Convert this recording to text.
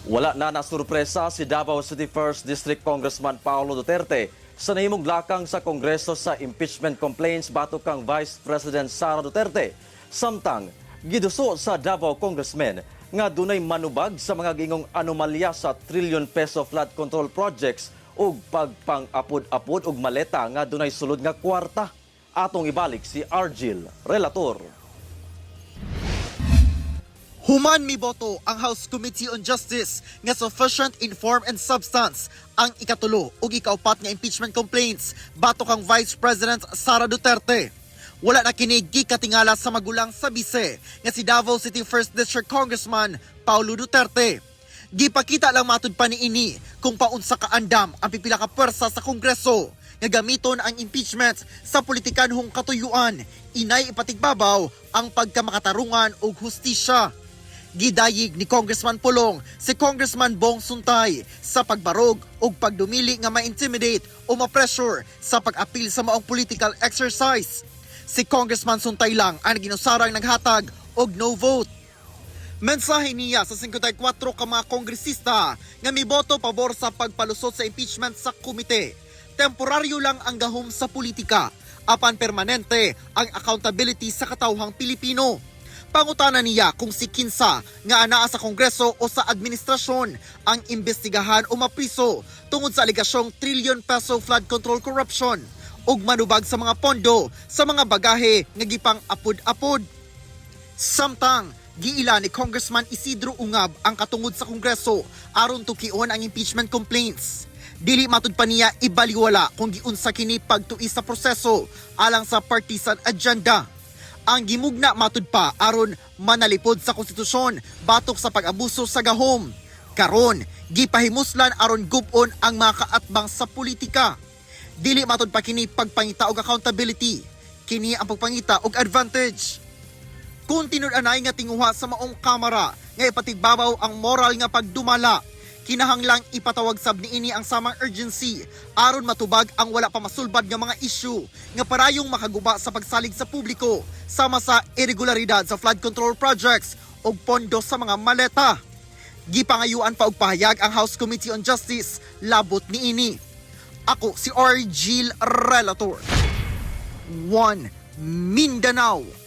Wala na nasurpresa si Davao City 1st District Congressman Paulo Duterte sa nahimong lakang sa Kongreso sa impeachment complaints batok kang Vice President Sara Duterte. Samtang giduso sa Davao Congressman nga dunay manubag sa mga gingong anomalya sa trillion-peso flood control projects ug pagpang-apod-apod ug maleta nga dunay sulod nga kwarta. Atong ibalik si Argil, relator. Human miboto ang House Committee on Justice nga sufficient in form and substance ang ikatulo ug ikaupat nga impeachment complaints batok kang Vice President Sara Duterte. Wala na kini gikatingala sa magulang sa bise nga si Davao City 1st District Congressman Paulo Duterte. Gipakita lang matud pa niini kung paunsa ka andam ang pipila ka pwersa sa Kongreso nga gamiton ang impeachment sa politikanhong katuyuan, inay ipatigbabaw ang pagkamakatarungan ug hustisya. Gidayig ni Congressman Pulong si Congressman Bong Suntay sa pagbarog ug pagdumili nga ma-intimidate o ma-pressure sa pag-apil sa maong political exercise. Si Congressman Suntay lang ang ginusarang naghatag og no vote. Mensahe niya sa 54 ka mga kongresista nga miboto pabor sa pagpalusot sa impeachment sa komite. Temporaryo lang ang gahom sa politika, apan permanente ang accountability sa katawhang Pilipino. Pangutana niya kung si kinsa nga anaa sa Kongreso o sa administrasyon ang imbestigahan o mapriso tungod sa aligasyong trillion-peso flood control corruption ug manubag sa mga pondo sa mga bagahe nga gipang apod-apod. Samtang giila ni Congressman Isidro Ungab ang katungod sa Kongreso aron tukion ang impeachment complaints. Dili matud pa niya ibaliwala kung giunsa kini pagtuis sa proseso alang sa partisan agenda. Ang gimugna matud pa aron manalipod sa konstitusyon batok sa pag-abuso sa gahom. Karon, gipahimuslan aron gubon ang mga kaatbang sa politika. Dili matud pa kini pagpangita og accountability. Kini ang pagpangita og advantage. Kung tinud-anay nga tinguha sa maong kamara nga ipatigbabaw ang moral nga pagdumala, kinahanglang ipatawag sab niini ang samang urgency aron matubag ang wala pa masulbad nga mga issue nga parayong makaguba sa pagsalig sa publiko sama sa irregularidad sa flood control projects ug pondo sa mga maleta. Gipangayuan pa og pahayag ang House Committee on Justice labot niini. Ako si Argil, relator. 1 Mindanao.